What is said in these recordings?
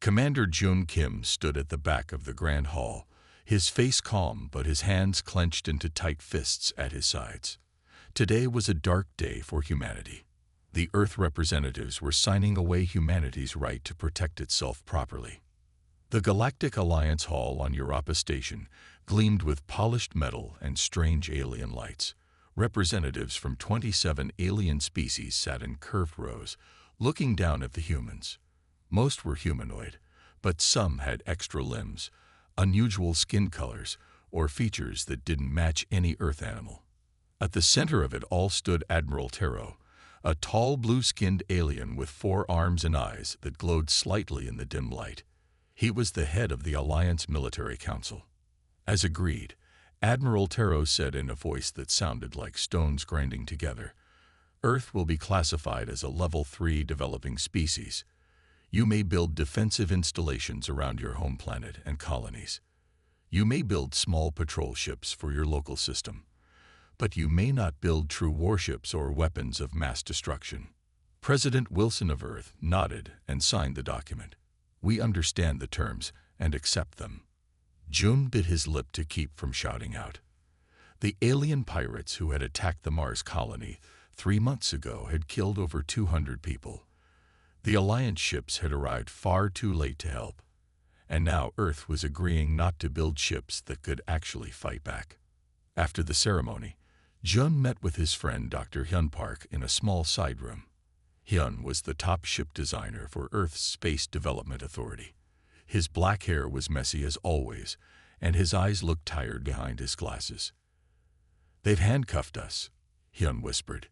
Commander Jun Kim stood at the back of the Grand Hall, his face calm but his hands clenched into tight fists at his sides. Today was a dark day for humanity. The Earth representatives were signing away humanity's right to protect itself properly. The Galactic Alliance Hall on Europa Station gleamed with polished metal and strange alien lights. Representatives from 27 alien species sat in curved rows, looking down at the humans. Most were humanoid, but some had extra limbs, unusual skin colors, or features that didn't match any Earth animal. At the center of it all stood Admiral Taro, a tall blue-skinned alien with 4 arms and eyes that glowed slightly in the dim light. He was the head of the Alliance Military Council. As agreed, Admiral Taro said in a voice that sounded like stones grinding together, "Earth will be classified as a Level 3 developing species. You may build defensive installations around your home planet and colonies. You may build small patrol ships for your local system. But you may not build true warships or weapons of mass destruction." President Wilson of Earth nodded and signed the document. "We understand the terms and accept them." Jun bit his lip to keep from shouting out. The alien pirates who had attacked the Mars colony 3 months ago had killed over 200 people. The Alliance ships had arrived far too late to help, and now Earth was agreeing not to build ships that could actually fight back. After the ceremony, Jun met with his friend Dr. Hyun Park in a small side room. Hyun was the top ship designer for Earth's Space Development Authority. His black hair was messy as always, and his eyes looked tired behind his glasses. "They've handcuffed us," Hyun whispered.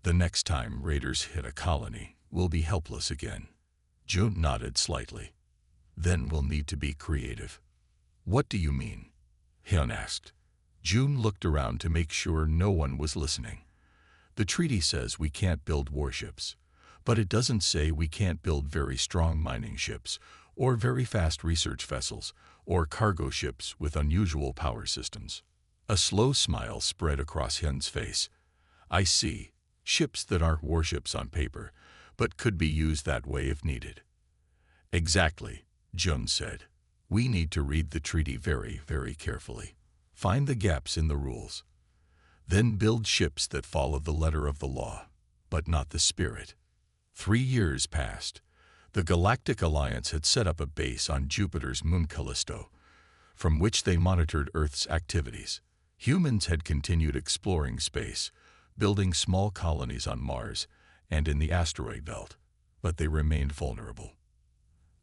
"The next time raiders hit a colony, we'll be helpless again." Jun nodded slightly. "Then we'll need to be creative." "What do you mean?" Hyun asked. Jun looked around to make sure no one was listening. "The treaty says we can't build warships, but it doesn't say we can't build very strong mining ships, or very fast research vessels, or cargo ships with unusual power systems." A slow smile spread across Hyun's face. "I see. Ships that aren't warships on paper, but could be used that way if needed." "Exactly," Jun said. "We need to read the treaty very, very carefully. Find the gaps in the rules. Then build ships that follow the letter of the law, but not the spirit." 3 years passed. The Galactic Alliance had set up a base on Jupiter's moon Callisto, from which they monitored Earth's activities. Humans had continued exploring space, building small colonies on Mars and in the asteroid belt, but they remained vulnerable.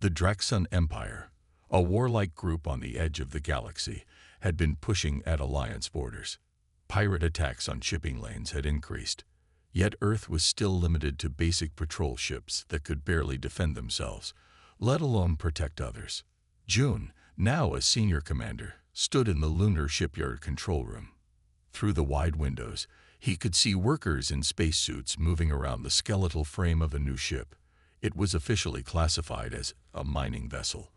The Draxun Empire, a warlike group on the edge of the galaxy, had been pushing at Alliance borders. Pirate attacks on shipping lanes had increased, yet Earth was still limited to basic patrol ships that could barely defend themselves, let alone protect others. Jun, now a senior commander, stood in the lunar shipyard control room. Through the wide windows, he could see workers in spacesuits moving around the skeletal frame of a new ship. It was officially classified as a mining vessel,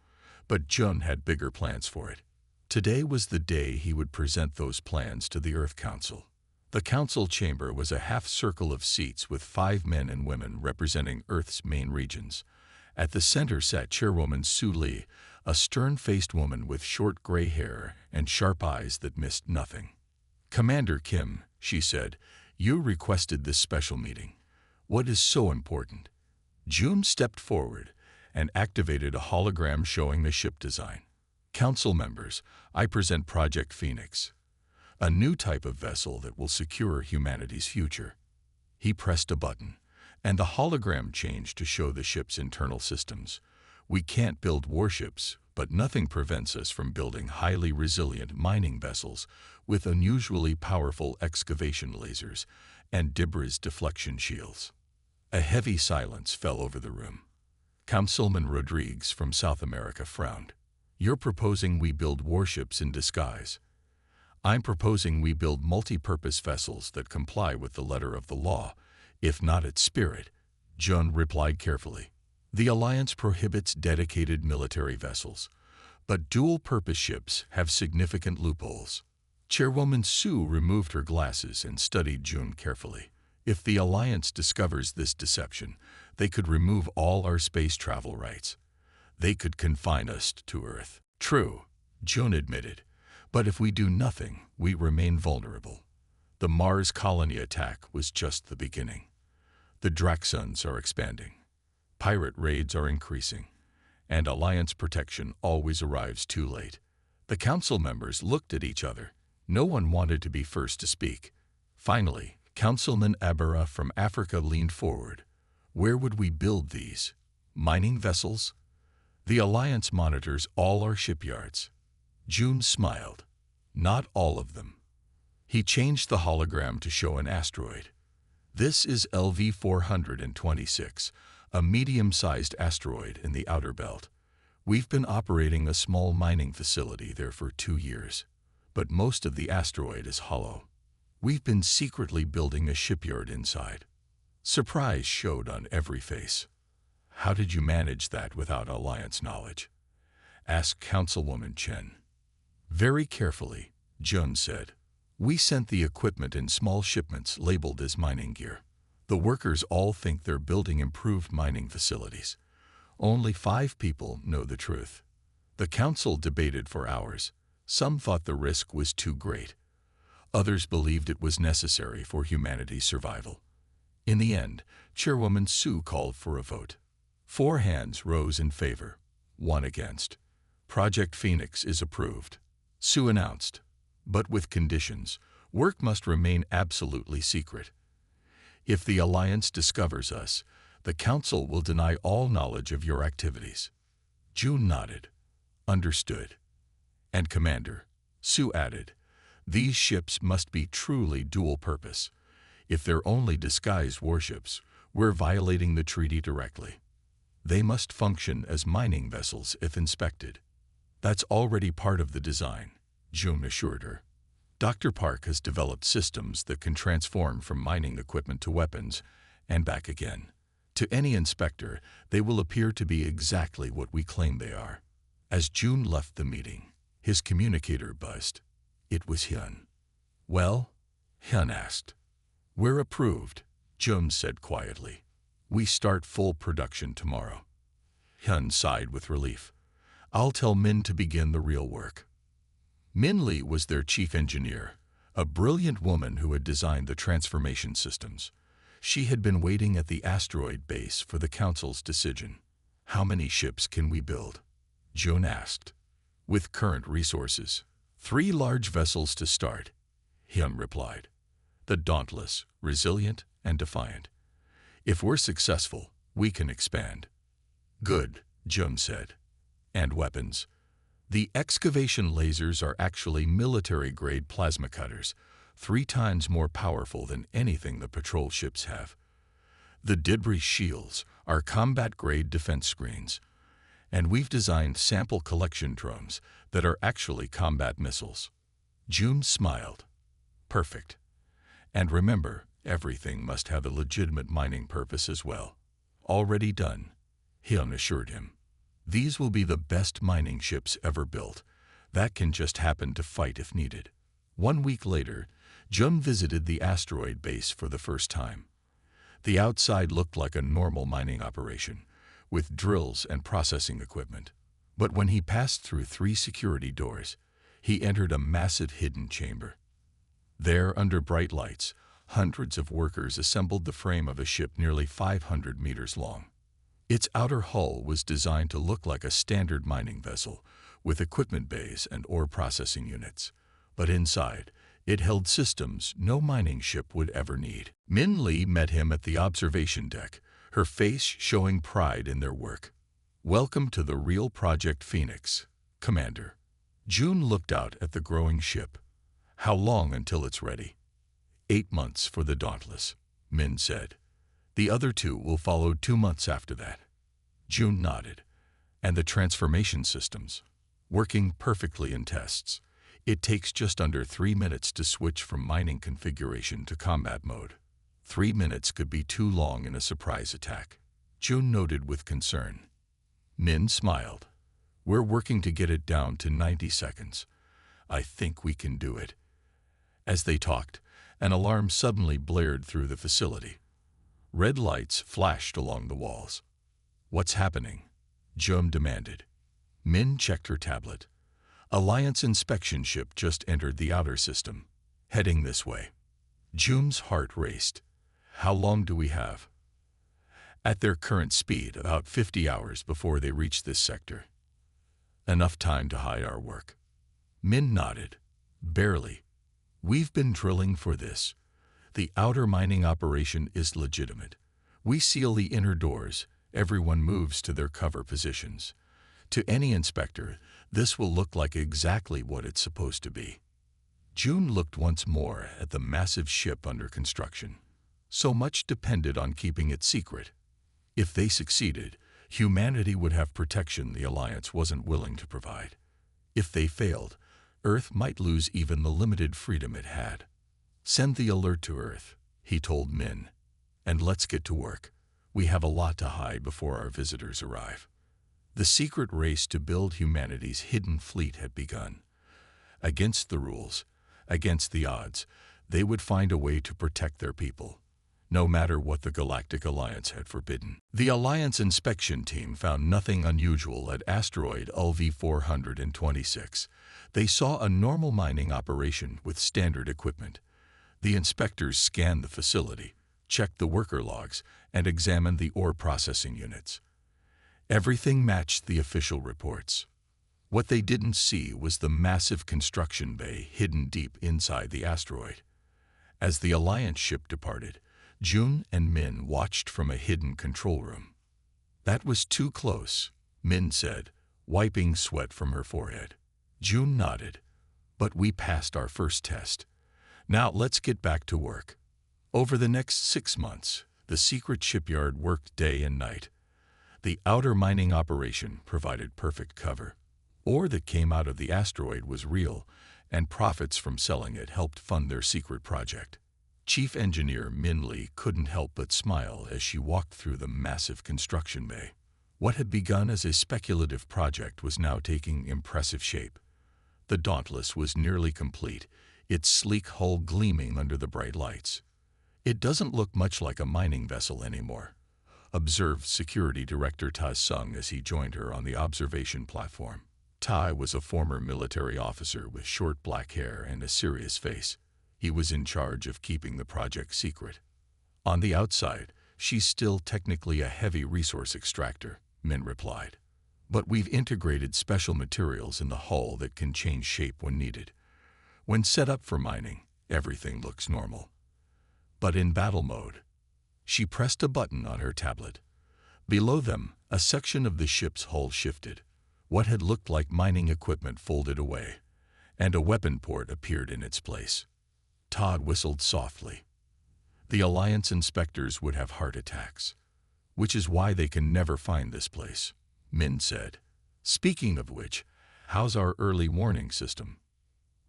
but Jun had bigger plans for it. Today was the day he would present those plans to the Earth Council. The council chamber was a half-circle of seats with 5 men and women representing Earth's main regions. At the center sat Chairwoman Su Lee, a stern-faced woman with short gray hair and sharp eyes that missed nothing. "Commander Kim," she said, "you requested this special meeting. What is so important?" Jun stepped forward and activated a hologram showing the ship design. "Council members, I present Project Phoenix, a new type of vessel that will secure humanity's future." He pressed a button, and the hologram changed to show the ship's internal systems. "We can't build warships, but nothing prevents us from building highly resilient mining vessels with unusually powerful excavation lasers and debris deflection shields." A heavy silence fell over the room. Councilman Rodriguez from South America frowned. "You're proposing we build warships in disguise. I'm proposing we build multi-purpose vessels that comply with the letter of the law, if not its spirit," Jun replied carefully. "The Alliance prohibits dedicated military vessels, but dual-purpose ships have significant loopholes." Chairwoman Su removed her glasses and studied Jun carefully. "If the Alliance discovers this deception, they could remove all our space travel rights. They could confine us to Earth. True, June admitted, but if we do nothing, we remain vulnerable. The Mars colony attack was just the beginning. The Draxons are expanding. Pirate raids are increasing. And Alliance protection always arrives too late. The council members looked at each other. No one wanted to be first to speak. Finally, Councilman Abera from Africa leaned forward. Where would we build these? Mining vessels? The Alliance monitors all our shipyards. June smiled. Not all of them. He changed the hologram to show an asteroid. This is LV-426, a medium-sized asteroid in the outer belt. We've been operating a small mining facility there for 2 years, but most of the asteroid is hollow. We've been secretly building a shipyard inside. Surprise showed on every face. How did you manage that without Alliance knowledge? Asked Councilwoman Chen. Very carefully, Jun said. We sent the equipment in small shipments labeled as mining gear. The workers all think they're building improved mining facilities. Only 5 people know the truth. The council debated for hours. Some thought the risk was too great. Others believed it was necessary for humanity's survival. In the end, Chairwoman Sue called for a vote. 4 hands rose in favor, 1 against. Project Phoenix is approved. Sue announced, but with conditions. Work must remain absolutely secret. If the Alliance discovers us, the Council will deny all knowledge of your activities. June nodded. Understood. And Commander, Sue added, these ships must be truly dual-purpose. If they're only disguised warships, we're violating the treaty directly. They must function as mining vessels if inspected. That's already part of the design, June assured her. Dr. Park has developed systems that can transform from mining equipment to weapons and back again. To any inspector, they will appear to be exactly what we claim they are. As June left the meeting, his communicator buzzed. It was Hyun. Well? Hyun asked. We're approved, June said quietly. We start full production tomorrow. Hyun sighed with relief. I'll tell Min to begin the real work. Min Lee was their chief engineer, a brilliant woman who had designed the transformation systems. She had been waiting at the asteroid base for the Council's decision. How many ships can we build? June asked. With current resources, 3 large vessels to start, Hyun replied. The Dauntless, resilient, and defiant. If we're successful, we can expand. Good, Jun said. And weapons. The excavation lasers are actually military-grade plasma cutters, 3 times more powerful than anything the patrol ships have. The debris shields are combat-grade defense screens, and we've designed sample collection drones that are actually combat missiles. June smiled. Perfect. And remember, everything must have a legitimate mining purpose as well. Already done, Hyun assured him. These will be the best mining ships ever built. That can just happen to fight if needed. 1 week later, Jun visited the asteroid base for the first time. The outside looked like a normal mining operation, with drills and processing equipment. But when he passed through 3 security doors, he entered a massive hidden chamber. There, under bright lights, hundreds of workers assembled the frame of a ship nearly 500 meters long. Its outer hull was designed to look like a standard mining vessel, with equipment bays and ore processing units. But inside, it held systems no mining ship would ever need. Min Lee met him at the observation deck, her face showing pride in their work. Welcome to the real Project Phoenix, Commander. June looked out at the growing ship. How long until it's ready? 8 months for the Dauntless, Min said. The other 2 will follow 2 months after that. June nodded. And the transformation systems? Working perfectly in tests. It takes just under 3 minutes to switch from mining configuration to combat mode. 3 minutes could be too long in a surprise attack, June noted with concern. Min smiled. We're working to get it down to 90 seconds. I think we can do it. As they talked, an alarm suddenly blared through the facility. Red lights flashed along the walls. What's happening? Jum demanded. Min checked her tablet. Alliance inspection ship just entered the outer system, heading this way. Jum's heart raced. How long do we have? At their current speed, about 50 hours before they reach this sector. Enough time to hide our work. Min nodded. Barely. We've been drilling for this. The outer mining operation is legitimate. We seal the inner doors. Everyone moves to their cover positions. To any inspector, this will look like exactly what it's supposed to be. June looked once more at the massive ship under construction. So much depended on keeping it secret. If they succeeded, humanity would have protection the Alliance wasn't willing to provide. If they failed, Earth might lose even the limited freedom it had. Send the alert to Earth, he told Min. And let's get to work. We have a lot to hide before our visitors arrive. The secret race to build humanity's hidden fleet had begun. Against the rules, against the odds, they would find a way to protect their people, no matter what the Galactic Alliance had forbidden. The Alliance inspection team found nothing unusual at asteroid LV-426. They saw a normal mining operation with standard equipment. The inspectors scanned the facility, checked the worker logs, and examined the ore processing units. Everything matched the official reports. What they didn't see was the massive construction bay hidden deep inside the asteroid. As the Alliance ship departed, June and Min watched from a hidden control room. That was too close, Min said, wiping sweat from her forehead. June nodded. But we passed our first test. Now let's get back to work. Over the next 6 months, the secret shipyard worked day and night. The outer mining operation provided perfect cover. Ore that came out of the asteroid was real, and profits from selling it helped fund their secret project. Chief Engineer Min Lee couldn't help but smile as she walked through the massive construction bay. What had begun as a speculative project was now taking impressive shape. The Dauntless was nearly complete, its sleek hull gleaming under the bright lights. It doesn't look much like a mining vessel anymore, observed Security Director Ta Sung as he joined her on the observation platform. Tai was a former military officer with short black hair and a serious face. He was in charge of keeping the project secret. On the outside, she's still technically a heavy resource extractor, Min replied. But we've integrated special materials in the hull that can change shape when needed. When set up for mining, everything looks normal. But in battle mode, she pressed a button on her tablet. Below them, a section of the ship's hull shifted. What had looked like mining equipment folded away, and a weapon port appeared in its place. Todd whistled softly. The Alliance inspectors would have heart attacks, which is why they can never find this place, Min said. Speaking of which, how's our early warning system?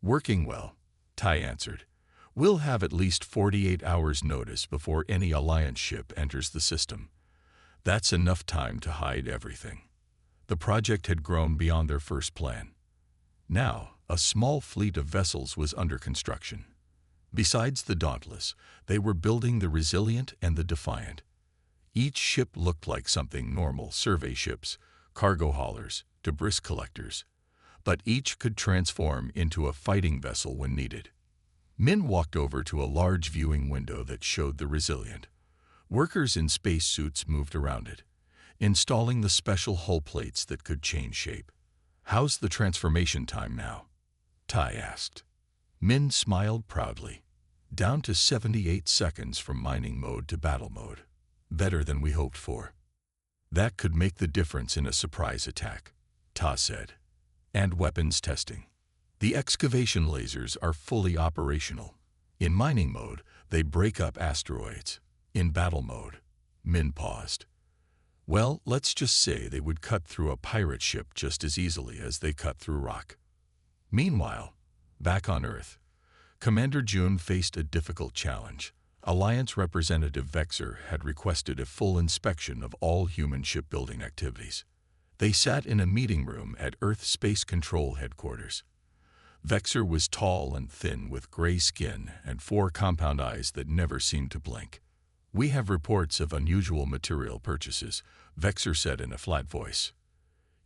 Working well, Tai answered. We'll have at least 48 hours notice before any Alliance ship enters the system. That's enough time to hide everything. The project had grown beyond their first plan. Now, a small fleet of vessels was under construction. Besides the Dauntless, they were building the Resilient and the Defiant. Each ship looked like something normal: survey ships, cargo haulers, debris collectors. But each could transform into a fighting vessel when needed. Min walked over to a large viewing window that showed the Resilient. Workers in spacesuits moved around it, installing the special hull plates that could change shape. How's the transformation time now? Tai asked. Min smiled proudly. Down to 78 seconds from mining mode to battle mode. Better than we hoped for. That could make the difference in a surprise attack, Ta said. And weapons testing. The excavation lasers are fully operational. In mining mode, they break up asteroids. In battle mode, Min paused. Well, let's just say they would cut through a pirate ship just as easily as they cut through rock. Meanwhile, back on Earth, Commander June faced a difficult challenge. Alliance Representative Vexer had requested a full inspection of all human shipbuilding activities. They sat in a meeting room at Earth Space Control Headquarters. Vexer was tall and thin with gray skin and 4 compound eyes that never seemed to blink. We have reports of unusual material purchases, Vexer said in a flat voice.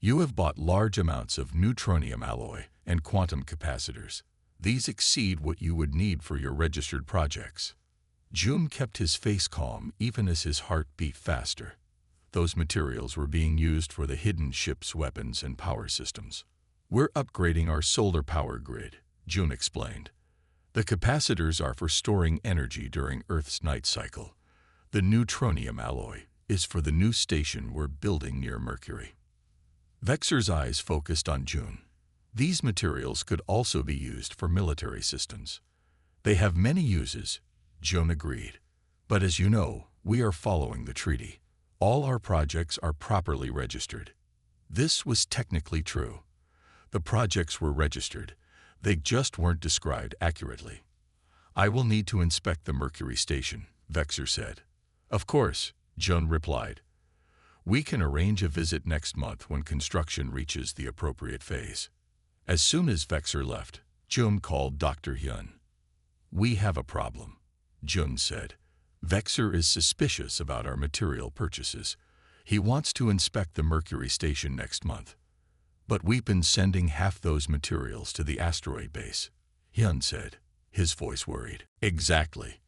You have bought large amounts of neutronium alloy and quantum capacitors. These exceed what you would need for your registered projects. June kept his face calm even as his heart beat faster. Those materials were being used for the hidden ship's weapons and power systems. We're upgrading our solar power grid, June explained. The capacitors are for storing energy during Earth's night cycle. The neutronium alloy is for the new station we're building near Mercury. Vexor's eyes focused on June. These materials could also be used for military systems. They have many uses, June agreed. But as you know, we are following the treaty. All our projects are properly registered. This was technically true. The projects were registered. They just weren't described accurately. I will need to inspect the Mercury station, Vexor said. Of course, June replied. We can arrange a visit next month when construction reaches the appropriate phase. As soon as Vexor left, June called Dr. Hyun. We have a problem, June said. Vexor is suspicious about our material purchases. He wants to inspect the Mercury station next month. But we've been sending half those materials to the asteroid base, Hyun said, his voice worried. Exactly.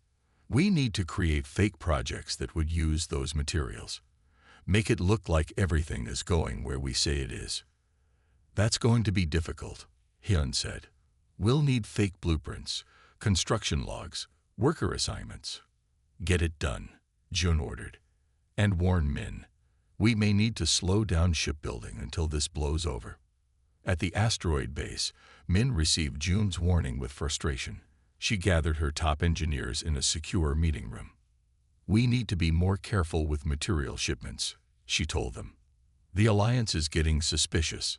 We need to create fake projects that would use those materials. Make it look like everything is going where we say it is. That's going to be difficult, Hyun said. We'll need fake blueprints, construction logs, worker assignments. Get it done, June ordered. And warn Min. We may need to slow down shipbuilding until this blows over. At the asteroid base, Min received June's warning with frustration. She gathered her top engineers in a secure meeting room. We need to be more careful with material shipments, she told them. The Alliance is getting suspicious.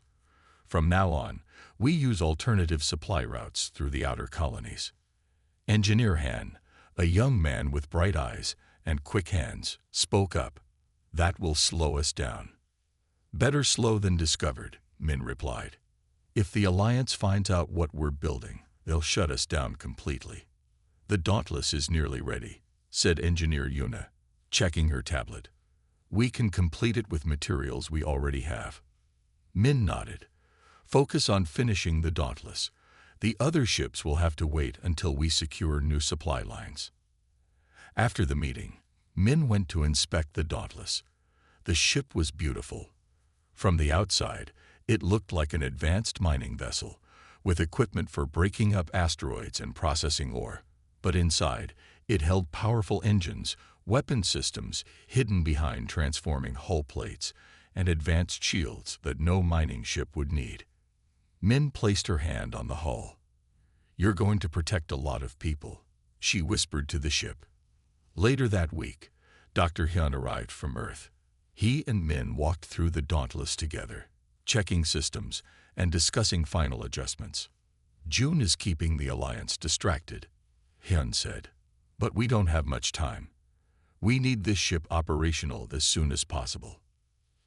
From now on, we use alternative supply routes through the outer colonies. Engineer Han, a young man with bright eyes and quick hands, spoke up. That will slow us down. Better slow than discovered, Min replied. If the Alliance finds out what we're building, they'll shut us down completely. The Dauntless is nearly ready, said Engineer Yuna, checking her tablet. We can complete it with materials we already have. Min nodded. Focus on finishing the Dauntless. The other ships will have to wait until we secure new supply lines. After the meeting, Min went to inspect the Dauntless. The ship was beautiful. From the outside, it looked like an advanced mining vessel, with equipment for breaking up asteroids and processing ore. But inside, it held powerful engines, weapon systems hidden behind transforming hull plates, and advanced shields that no mining ship would need. Min placed her hand on the hull. You're going to protect a lot of people, she whispered to the ship. Later that week, Dr. Hyun arrived from Earth. He and Min walked through the Dauntless together, checking systems and discussing final adjustments. June is keeping the Alliance distracted, Hyun said. But we don't have much time. We need this ship operational as soon as possible.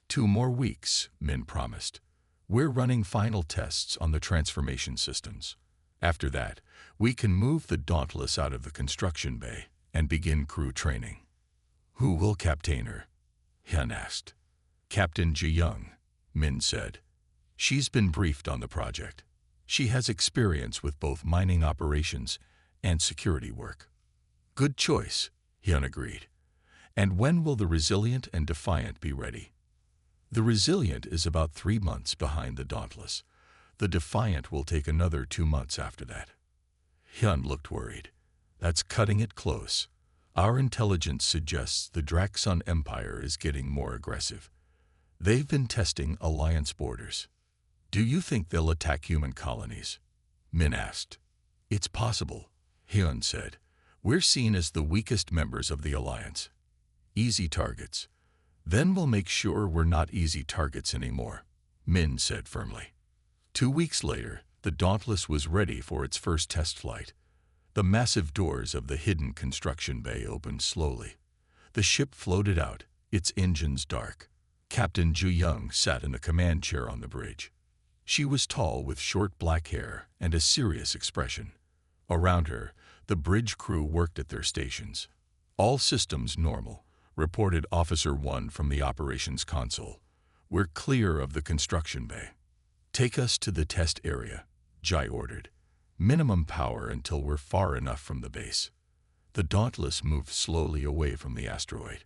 2 more weeks, Min promised. We're running final tests on the transformation systems. After that, we can move the Dauntless out of the construction bay and begin crew training. Who will captain her? Hyun asked. Captain Ji-young, Min said. She's been briefed on the project. She has experience with both mining operations and security work. Good choice, Hyun agreed. And when will the Resilient and Defiant be ready? The Resilient is about 3 months behind the Dauntless. The Defiant will take another 2 months after that. Hyun looked worried. That's cutting it close. Our intelligence suggests the Draksun Empire is getting more aggressive. They've been testing Alliance borders. Do you think they'll attack human colonies? Min asked. It's possible, Hyun said. We're seen as the weakest members of the Alliance. Easy targets. Then we'll make sure we're not easy targets anymore, Min said firmly. 2 weeks later, the Dauntless was ready for its first test flight. The massive doors of the hidden construction bay opened slowly. The ship floated out, its engines dark. Captain Ji-young sat in the command chair on the bridge. She was tall with short black hair and a serious expression. Around her, the bridge crew worked at their stations. All systems normal, reported Officer 1 from the operations console. We're clear of the construction bay. Take us to the test area, Jai ordered. Minimum power until we're far enough from the base. The Dauntless moved slowly away from the asteroid.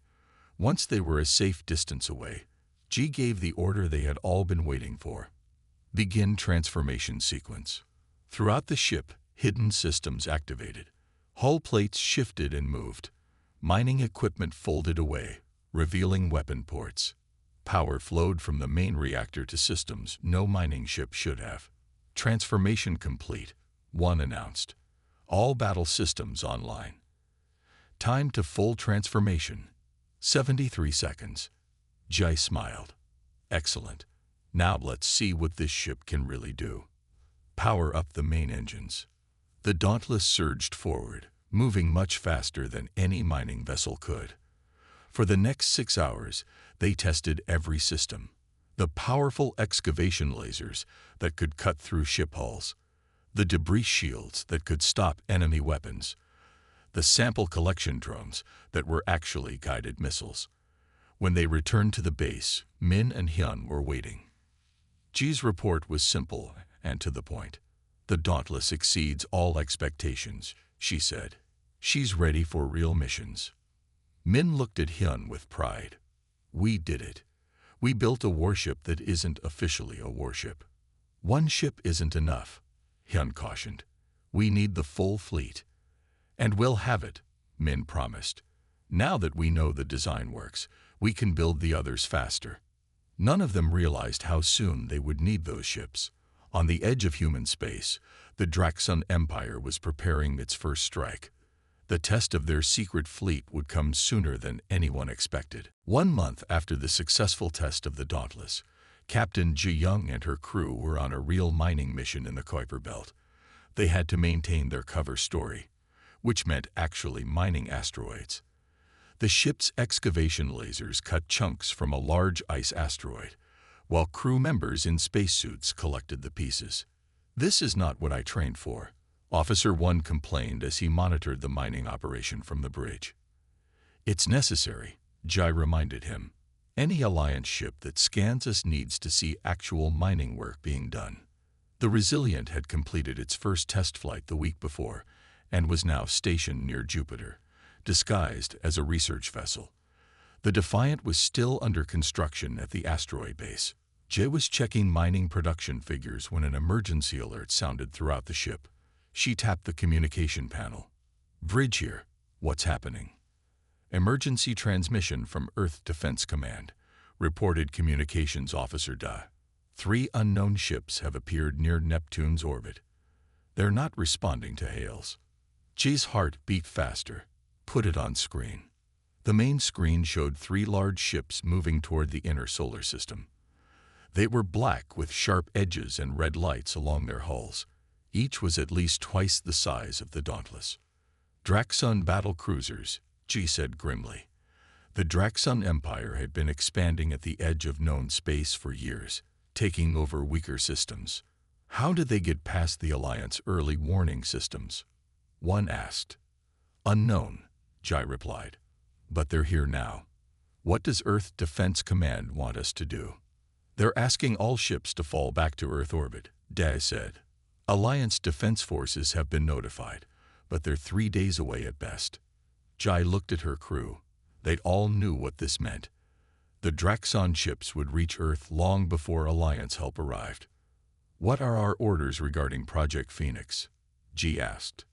Once they were a safe distance away, G gave the order they had all been waiting for. Begin transformation sequence. Throughout the ship, hidden systems activated. Hull plates shifted and moved. Mining equipment folded away, revealing weapon ports. Power flowed from the main reactor to systems no mining ship should have. Transformation complete, one announced. All battle systems online. Time to full transformation, 73 seconds. Jai smiled. Excellent. Now let's see what this ship can really do. Power up the main engines. The Dauntless surged forward, moving much faster than any mining vessel could. For the next 6 hours, they tested every system. The powerful excavation lasers that could cut through ship hulls, the debris shields that could stop enemy weapons, the sample collection drones that were actually guided missiles. When they returned to the base, Min and Hyun were waiting. G's report was simple and to the point. The Dauntless exceeds all expectations, she said. She's ready for real missions. Min looked at Hyun with pride. We did it. We built a warship that isn't officially a warship. One ship isn't enough, Hyun cautioned. We need the full fleet. And we'll have it, Min promised. Now that we know the design works, we can build the others faster. None of them realized how soon they would need those ships. On the edge of human space, the Draxun Empire was preparing its first strike. The test of their secret fleet would come sooner than anyone expected. 1 month after the successful test of the Dauntless, Captain Ji Young and her crew were on a real mining mission in the Kuiper Belt. They had to maintain their cover story, which meant actually mining asteroids. The ship's excavation lasers cut chunks from a large ice asteroid, while crew members in spacesuits collected the pieces. This is not what I trained for, Officer 1 complained as he monitored the mining operation from the bridge. It's necessary, Jai reminded him. Any Alliance ship that scans us needs to see actual mining work being done. The Resilient had completed its first test flight the week before and was now stationed near Jupiter, disguised as a research vessel. The Defiant was still under construction at the asteroid base. Jay was checking mining production figures when an emergency alert sounded throughout the ship. She tapped the communication panel. Bridge here. What's happening? Emergency transmission from Earth Defense Command, reported Communications Officer Da. 3 unknown ships have appeared near Neptune's orbit. They're not responding to hails. Jay's heart beat faster. Put it on screen. The main screen showed 3 large ships moving toward the inner solar system. They were black with sharp edges and red lights along their hulls. Each was at least twice the size of the Dauntless. Draxun battle cruisers, G said grimly. The Draxun Empire had been expanding at the edge of known space for years, taking over weaker systems. How did they get past the Alliance early warning systems? One asked. Unknown, Jai replied. But they're here now. What does Earth Defense Command want us to do? They're asking all ships to fall back to Earth orbit, Da said. Alliance defense forces have been notified, but they're 3 days away at best. Jai looked at her crew. They all knew what this meant. The Draxon ships would reach Earth long before Alliance help arrived. What are our orders regarding Project Phoenix? G asked.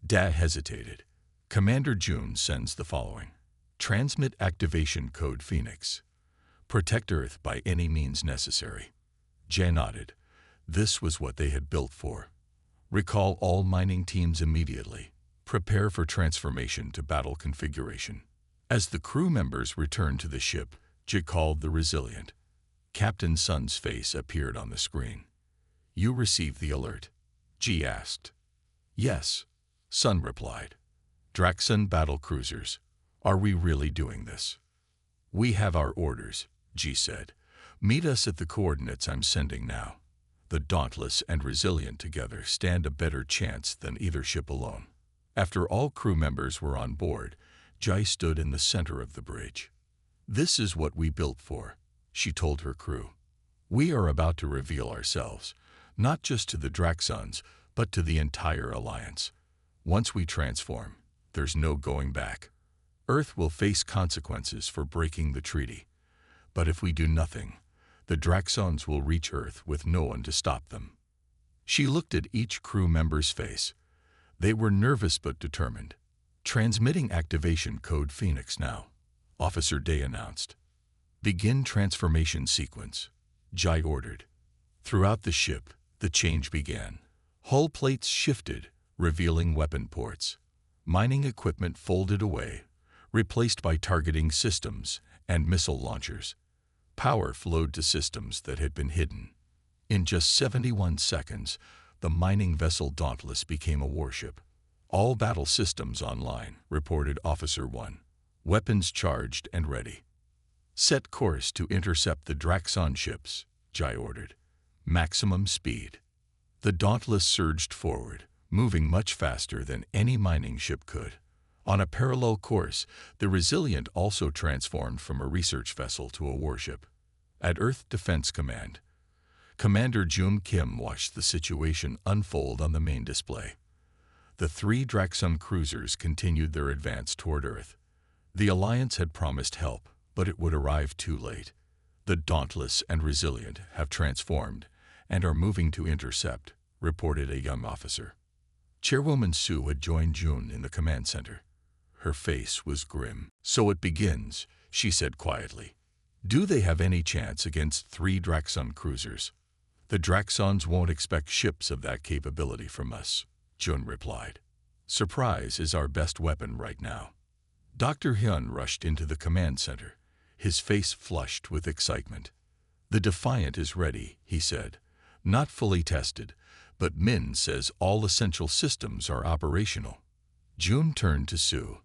Da hesitated. Commander June sends the following. Transmit activation code Phoenix. Protect Earth by any means necessary. Jay nodded. This was what they had built for. Recall all mining teams immediately. Prepare for transformation to battle configuration. As the crew members returned to the ship, Jay called the Resilient. Captain Sun's face appeared on the screen. You received the alert? G asked. Yes, Sun replied. Draxun battle cruisers. Are we really doing this? We have our orders, G said. Meet us at the coordinates I'm sending now. The Dauntless and Resilient together stand a better chance than either ship alone. After all crew members were on board, Jai stood in the center of the bridge. This is what we built for, she told her crew. We are about to reveal ourselves, not just to the Draxons, but to the entire Alliance. Once we transform, there's no going back. Earth will face consequences for breaking the treaty. But if we do nothing, the Draxons will reach Earth with no one to stop them. She looked at each crew member's face. They were nervous but determined. Transmitting activation code Phoenix now, Officer Day announced. Begin transformation sequence, Jai ordered. Throughout the ship, the change began. Hull plates shifted, revealing weapon ports. Mining equipment folded away, replaced by targeting systems and missile launchers. Power flowed to systems that had been hidden. In just 71 seconds, the mining vessel Dauntless became a warship. All battle systems online, reported Officer 1. Weapons charged and ready. Set course to intercept the Draxon ships, Jai ordered. Maximum speed. The Dauntless surged forward, moving much faster than any mining ship could. On a parallel course, the Resilient also transformed from a research vessel to a warship. At Earth Defense Command, Commander Jun Kim watched the situation unfold on the main display. The 3 Draxon cruisers continued their advance toward Earth. The Alliance had promised help, but it would arrive too late. The Dauntless and Resilient have transformed and are moving to intercept, reported a young officer. Chairwoman Sue had joined June in the command center. Her face was grim. So it begins, she said quietly. Do they have any chance against 3 Draxon cruisers? The Draxons won't expect ships of that capability from us, Jun replied. Surprise is our best weapon right now. Dr. Hyun rushed into the command center, his face flushed with excitement. The Defiant is ready, he said. Not fully tested, but Min says all essential systems are operational. Jun turned to Sue.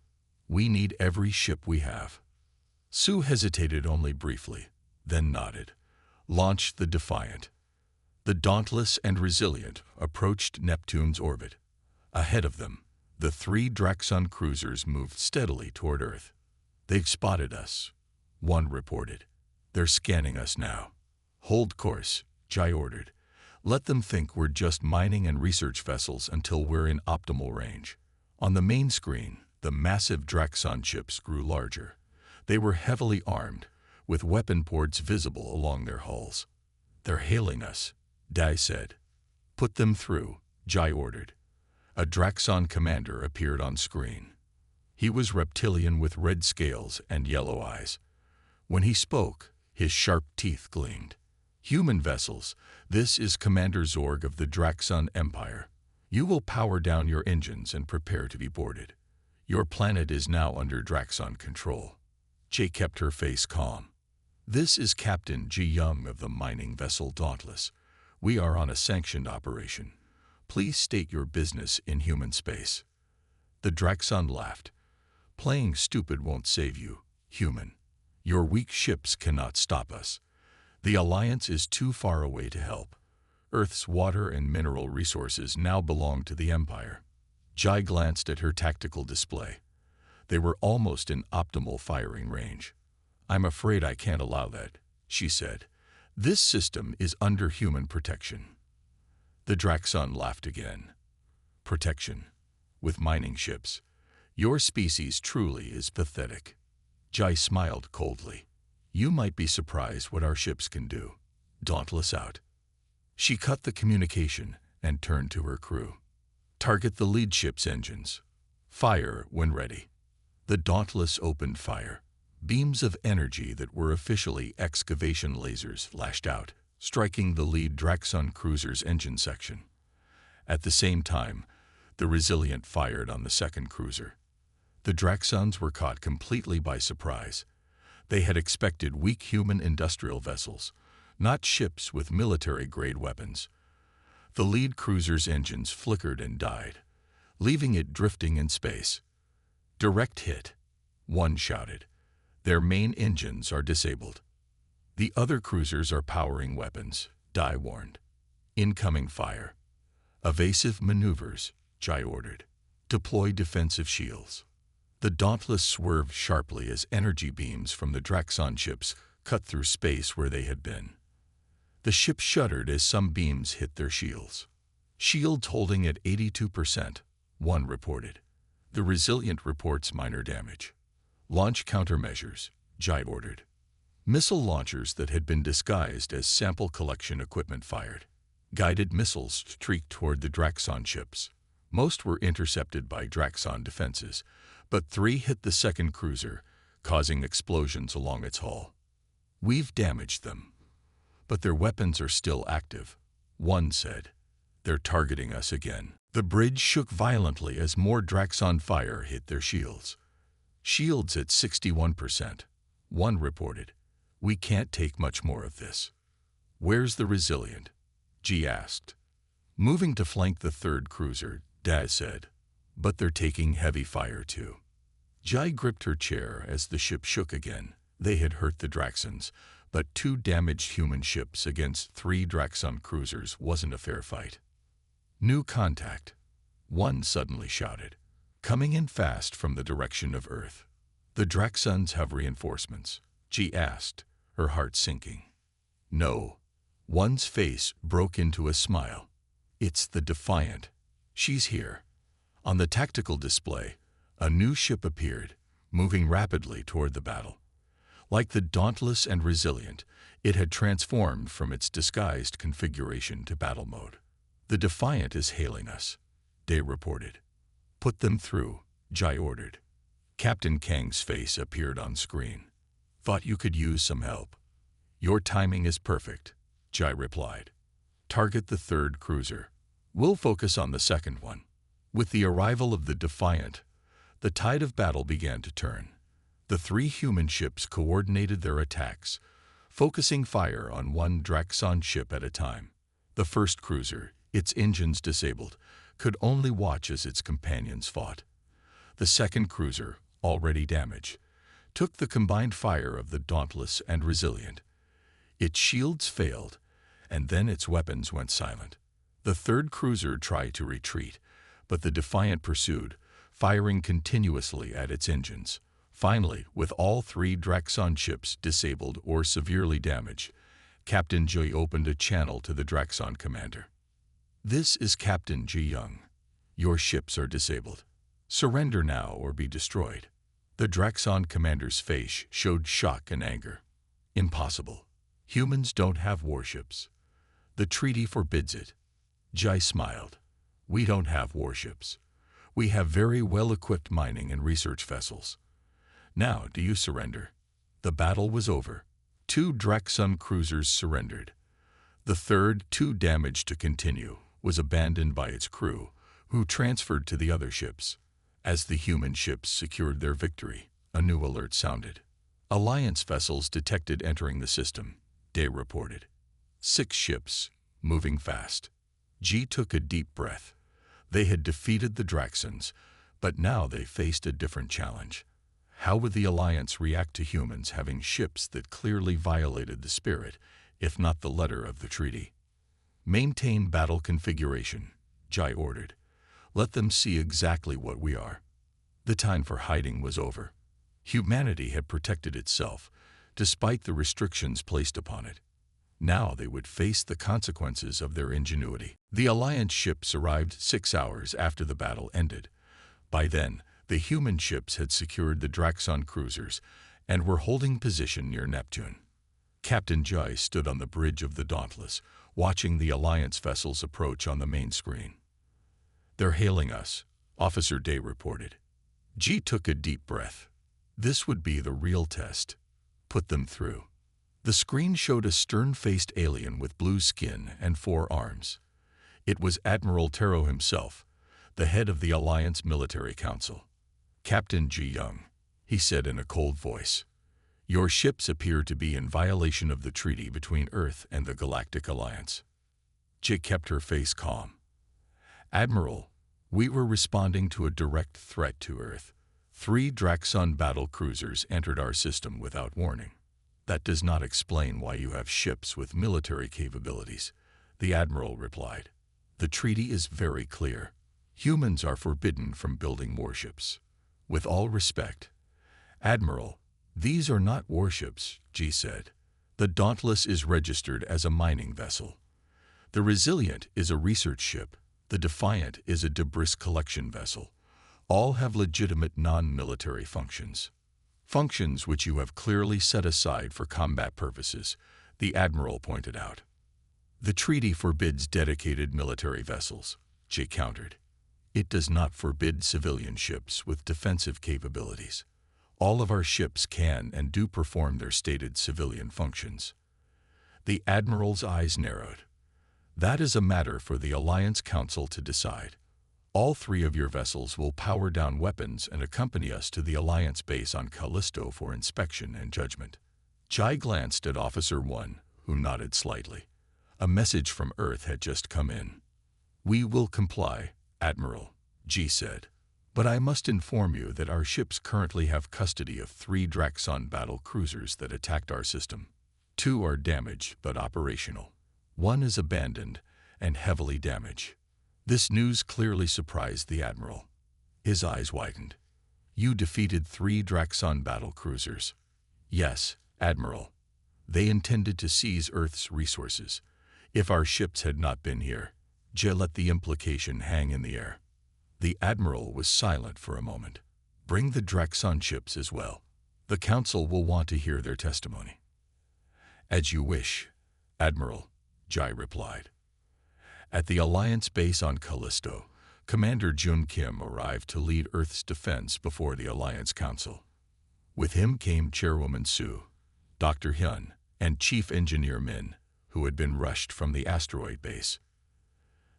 We need every ship we have. Sue hesitated only briefly, then nodded. Launch the Defiant. The Dauntless and Resilient approached Neptune's orbit. Ahead of them, the 3 Draxon cruisers moved steadily toward Earth. They've spotted us, one reported. They're scanning us now. Hold course, Jai ordered. Let them think we're just mining and research vessels until we're in optimal range. On the main screen, the massive Draxon ships grew larger. They were heavily armed, with weapon ports visible along their hulls. They're hailing us, Dai said. Put them through, Jai ordered. A Draxon commander appeared on screen. He was reptilian with red scales and yellow eyes. When he spoke, his sharp teeth gleamed. Human vessels, this is Commander Zorg of the Draxon Empire. You will power down your engines and prepare to be boarded. Your planet is now under Draxon control. Jay kept her face calm. This is Captain Ji Young of the mining vessel Dauntless. We are on a sanctioned operation. Please state your business in human space. The Draxon laughed. Playing stupid won't save you, human. Your weak ships cannot stop us. The Alliance is too far away to help. Earth's water and mineral resources now belong to the Empire. Jai glanced at her tactical display. They were almost in optimal firing range. I'm afraid I can't allow that, she said. This system is under human protection. The Draxon laughed again. Protection. With mining ships. Your species truly is pathetic. Jai smiled coldly. You might be surprised what our ships can do. Dauntless out. She cut the communication and turned to her crew. Target the lead ship's engines. Fire when ready. The Dauntless opened fire. Beams of energy that were officially excavation lasers lashed out, striking the lead Draxon cruiser's engine section. At the same time, the Resilient fired on the second cruiser. The Draxons were caught completely by surprise. They had expected weak human industrial vessels, not ships with military-grade weapons. The lead cruiser's engines flickered and died, leaving it drifting in space. Direct hit, one shouted. Their main engines are disabled. The other cruisers are powering weapons, Dai warned. Incoming fire. Evasive maneuvers, Jai ordered. Deploy defensive shields. The Dauntless swerved sharply as energy beams from the Draxon ships cut through space where they had been. The ship shuddered as some beams hit their shields. Shields holding at 82%, one reported. The Resilient reports minor damage. Launch countermeasures, Jai ordered. Missile launchers that had been disguised as sample collection equipment fired. Guided missiles streaked toward the Draxon ships. Most were intercepted by Draxon defenses, but 3 hit the second cruiser, causing explosions along its hull. We've damaged them, but their weapons are still active, one said. They're targeting us again. The bridge shook violently as more Draxon fire hit their shields. Shields at 61%, one reported. We can't take much more of this. Where's the Resilient? G asked. Moving to flank the third cruiser, Daz said. But they're taking heavy fire too. Jai gripped her chair as the ship shook again. They had hurt the Draxons, but 2 damaged human ships against 3 Draxon cruisers wasn't a fair fight. New contact, one suddenly shouted, coming in fast from the direction of Earth. The Draxons have reinforcements, G asked, her heart sinking. No. One's face broke into a smile. It's the Defiant. She's here. On the tactical display, a new ship appeared, moving rapidly toward the battle. Like the Dauntless and Resilient, it had transformed from its disguised configuration to battle mode. The Defiant is hailing us, Day reported. Put them through, Jai ordered. Captain Kang's face appeared on screen. Thought you could use some help. Your timing is perfect, Jai replied. Target the third cruiser. We'll focus on the second one. With the arrival of the Defiant, the tide of battle began to turn. The 3 human ships coordinated their attacks, focusing fire on one Draxon ship at a time. The first cruiser, its engines disabled, could only watch as its companions fought. The second cruiser, already damaged, took the combined fire of the Dauntless and Resilient. Its shields failed, and then its weapons went silent. The third cruiser tried to retreat, but the Defiant pursued, firing continuously at its engines. Finally, with all 3 Draxon ships disabled or severely damaged, Captain Ji opened a channel to the Draxon commander. This is Captain Ji Young. Your ships are disabled. Surrender now or be destroyed. The Draxon commander's face showed shock and anger. Impossible. Humans don't have warships. The treaty forbids it. Jai smiled. We don't have warships. We have very well-equipped mining and research vessels. Now, do you surrender? The battle was over. 2 Draxon cruisers surrendered. The third, too damaged to continue, was abandoned by its crew, who transferred to the other ships. As the human ships secured their victory, a new alert sounded. Alliance vessels detected entering the system, Day reported. 6 ships, moving fast. G took a deep breath. They had defeated the Draxons, but now they faced a different challenge. How would the Alliance react to humans having ships that clearly violated the spirit, if not the letter of the treaty? Maintain battle configuration, Jai ordered. Let them see exactly what we are. The time for hiding was over. Humanity had protected itself, despite the restrictions placed upon it. Now they would face the consequences of their ingenuity. The Alliance ships arrived 6 hours after the battle ended. By then, the human ships had secured the Draxon cruisers and were holding position near Neptune. Captain Jai stood on the bridge of the Dauntless, watching the Alliance vessels approach on the main screen. They're hailing us, Officer Day reported. G took a deep breath. This would be the real test. Put them through. The screen showed a stern-faced alien with blue skin and 4 arms. It was Admiral Taro himself, the head of the Alliance Military Council. Captain Ji Young, he said in a cold voice. Your ships appear to be in violation of the treaty between Earth and the Galactic Alliance. Ji kept her face calm. Admiral, we were responding to a direct threat to Earth. 3 Draxon battle cruisers entered our system without warning. That does not explain why you have ships with military capabilities, the Admiral replied. The treaty is very clear. Humans are forbidden from building warships. With all respect, Admiral, these are not warships, G said. The Dauntless is registered as a mining vessel. The Resilient is a research ship. The Defiant is a debris collection vessel. All have legitimate non-military functions. Functions which you have clearly set aside for combat purposes, the Admiral pointed out. The treaty forbids dedicated military vessels, Jay countered. It does not forbid civilian ships with defensive capabilities. All of our ships can and do perform their stated civilian functions. The Admiral's eyes narrowed. That is a matter for the Alliance Council to decide. All 3 of your vessels will power down weapons and accompany us to the Alliance base on Callisto for inspection and judgment. Jai glanced at Officer 1, who nodded slightly. A message from Earth had just come in. We will comply, Admiral, G said. But I must inform you that our ships currently have custody of 3 Draxon battle cruisers that attacked our system. 2 are damaged but operational. 1 is abandoned and heavily damaged. This news clearly surprised the Admiral. His eyes widened. You defeated 3 Draxon battle cruisers. Yes, Admiral. They intended to seize Earth's resources. If our ships had not been here, Jay let the implication hang in the air. The Admiral was silent for a moment. Bring the Draxon ships as well. The Council will want to hear their testimony. As you wish, Admiral, Jai replied. At the Alliance base on Callisto, Commander Jun Kim arrived to lead Earth's defense before the Alliance Council. With him came Chairwoman Su, Dr. Hyun, and Chief Engineer Min, who had been rushed from the asteroid base.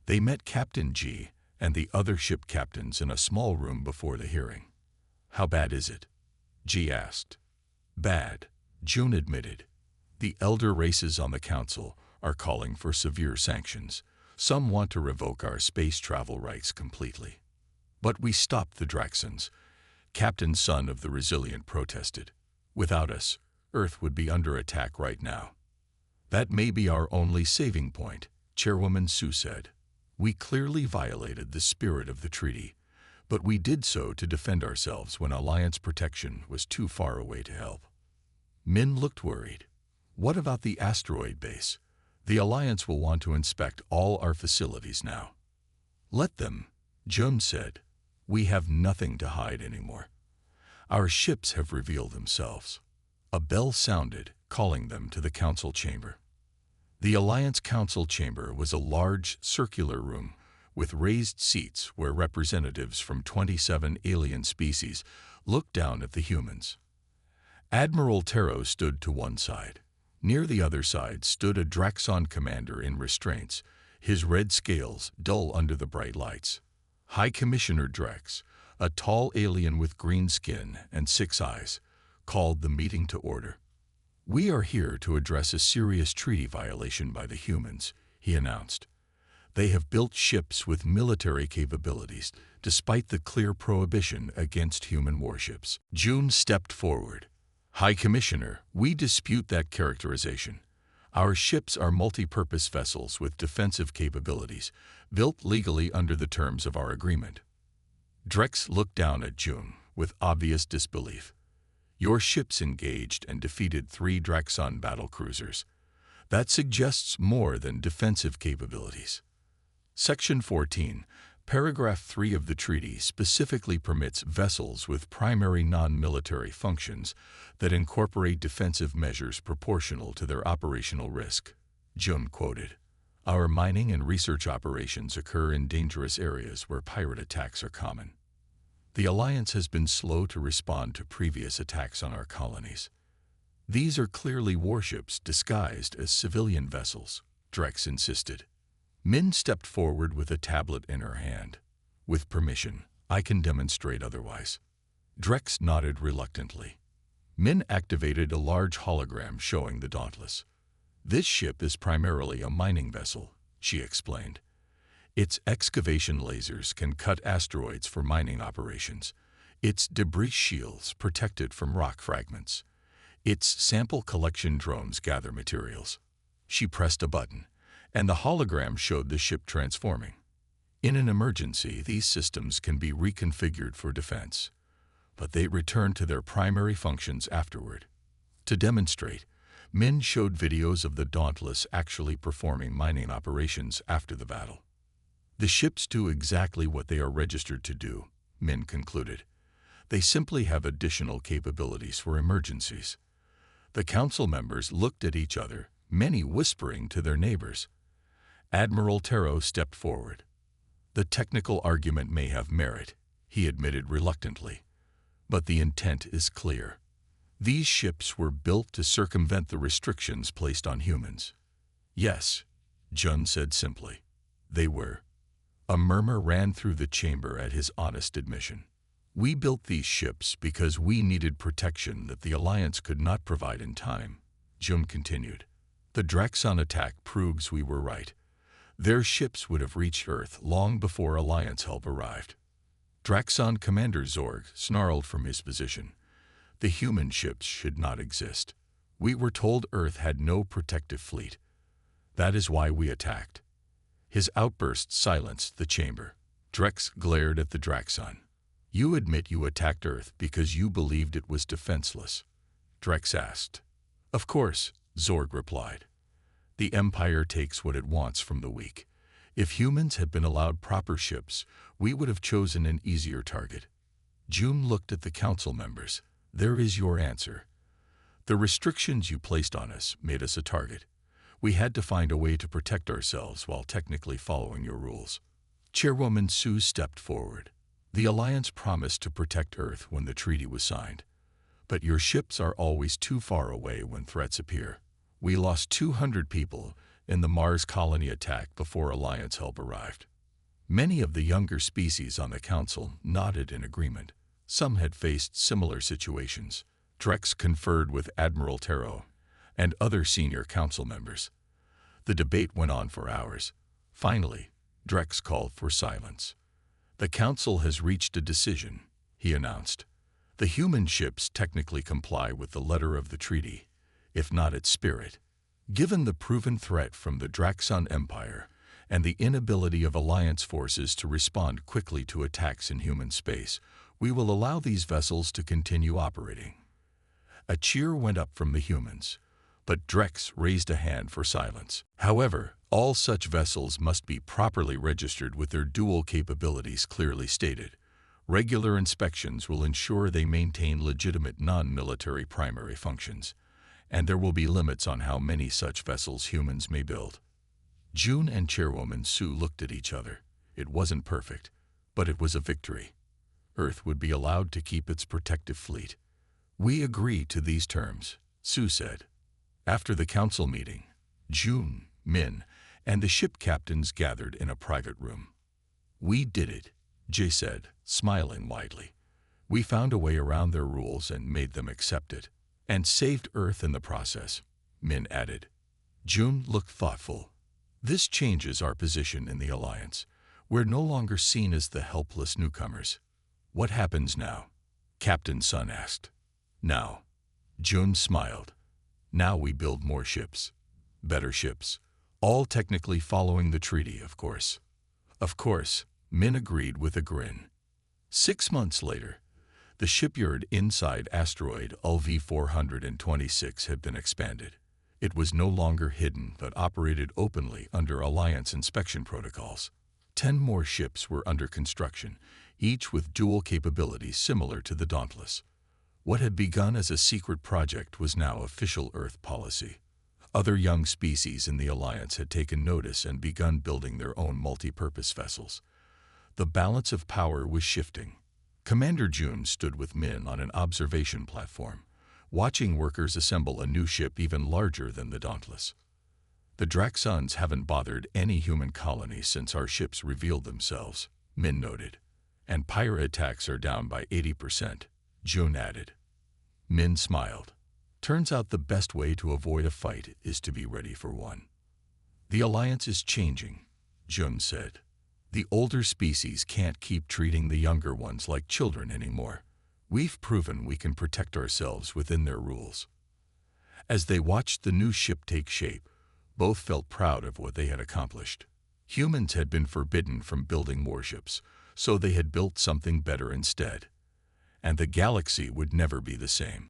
They met Captain G and the other ship captains in a small room before the hearing. How bad is it? G asked. Bad, Jun admitted. The elder races on the Council are calling for severe sanctions. Some want to revoke our space travel rights completely. But we stopped the Draxons. Captain Sun of the Resilient protested. Without us, Earth would be under attack right now. That may be our only saving point, Chairwoman Su said. We clearly violated the spirit of the treaty, but we did so to defend ourselves when Alliance protection was too far away to help. Min looked worried. What about the asteroid base? The Alliance will want to inspect all our facilities now. Let them, Jun said. We have nothing to hide anymore. Our ships have revealed themselves. A bell sounded, calling them to the council chamber. The Alliance Council chamber was a large, circular room with raised seats where representatives from 27 alien species looked down at the humans. Admiral Taro stood to one side. Near the other side stood a Draxon commander in restraints, his red scales dull under the bright lights. High Commissioner Drex, a tall alien with green skin and 6 eyes, called the meeting to order. We are here to address a serious treaty violation by the humans, he announced. They have built ships with military capabilities, despite the clear prohibition against human warships. Jun stepped forward. High Commissioner, we dispute that characterization. Our ships are multi-purpose vessels with defensive capabilities, built legally under the terms of our agreement. Drex looked down at Jun with obvious disbelief. Your ships engaged and defeated 3 Draxon battle cruisers. That suggests more than defensive capabilities. Section 14, Paragraph 3 of the treaty specifically permits vessels with primary non-military functions that incorporate defensive measures proportional to their operational risk. Jun quoted. Our mining and research operations occur in dangerous areas where pirate attacks are common. The Alliance has been slow to respond to previous attacks on our colonies. These are clearly warships disguised as civilian vessels, Drex insisted. Min stepped forward with a tablet in her hand. With permission, I can demonstrate otherwise. Drex nodded reluctantly. Min activated a large hologram showing the Dauntless. This ship is primarily a mining vessel, she explained. Its excavation lasers can cut asteroids for mining operations. Its debris shields protect it from rock fragments. Its sample collection drones gather materials. She pressed a button, and the hologram showed the ship transforming. In an emergency, these systems can be reconfigured for defense, but they return to their primary functions afterward. To demonstrate, Min showed videos of the Dauntless actually performing mining operations after the battle. The ships do exactly what they are registered to do, Min concluded. They simply have additional capabilities for emergencies. The council members looked at each other, many whispering to their neighbors. Admiral Taro stepped forward. The technical argument may have merit, he admitted reluctantly, but the intent is clear. These ships were built to circumvent the restrictions placed on humans. Yes, Jun said simply. They were. A murmur ran through the chamber at his honest admission. We built these ships because we needed protection that the Alliance could not provide in time, Jun continued. The Draxon attack proves we were right. Their ships would have reached Earth long before Alliance help arrived. Draxon Commander Zorg snarled from his position. The human ships should not exist. We were told Earth had no protective fleet. That is why we attacked. His outburst silenced the chamber. Drex glared at the Draxon. You admit you attacked Earth because you believed it was defenseless? Drex asked. Of course, Zorg replied. The Empire takes what it wants from the weak. If humans had been allowed proper ships, we would have chosen an easier target. June looked at the council members. There is your answer. The restrictions you placed on us made us a target. We had to find a way to protect ourselves while technically following your rules. Chairwoman Sue stepped forward. The Alliance promised to protect Earth when the treaty was signed. But your ships are always too far away when threats appear. We lost 200 people in the Mars colony attack before Alliance help arrived. Many of the younger species on the council nodded in agreement. Some had faced similar situations. Drex conferred with Admiral Taro and other senior council members. The debate went on for hours. Finally, Drex called for silence. The council has reached a decision, he announced. The human ships technically comply with the letter of the treaty, if not its spirit. Given the proven threat from the Draxon Empire and the inability of Alliance forces to respond quickly to attacks in human space, we will allow these vessels to continue operating. A cheer went up from the humans, but Drex raised a hand for silence. However, all such vessels must be properly registered with their dual capabilities clearly stated. Regular inspections will ensure they maintain legitimate non-military primary functions, and there will be limits on how many such vessels humans may build. June and Chairwoman Sue looked at each other. It wasn't perfect, but it was a victory. Earth would be allowed to keep its protective fleet. We agree to these terms, Sue said. After the council meeting, June, Min, and the ship captains gathered in a private room. We did it, Jay said, smiling widely. We found a way around their rules and made them accept it, and saved Earth in the process, Min added. June looked thoughtful. This changes our position in the Alliance. We're no longer seen as the helpless newcomers. What happens now? Captain Sun asked. Now. June smiled. Now we build more ships. Better ships. All technically following the treaty, of course. Of course, Min agreed with a grin. 6 months later, the shipyard inside asteroid LV-426 had been expanded. It was no longer hidden but operated openly under Alliance inspection protocols. 10 more ships were under construction, each with dual capabilities similar to the Dauntless. What had begun as a secret project was now official Earth policy. Other young species in the Alliance had taken notice and begun building their own multi-purpose vessels. The balance of power was shifting. Commander June stood with Min on an observation platform, watching workers assemble a new ship even larger than the Dauntless. The Draxons haven't bothered any human colony since our ships revealed themselves, Min noted. And pirate attacks are down by 80%, June added. Min smiled. Turns out the best way to avoid a fight is to be ready for one. The Alliance is changing, June said. The older species can't keep treating the younger ones like children anymore. We've proven we can protect ourselves within their rules. As they watched the new ship take shape, both felt proud of what they had accomplished. Humans had been forbidden from building warships, so they had built something better instead. And the galaxy would never be the same.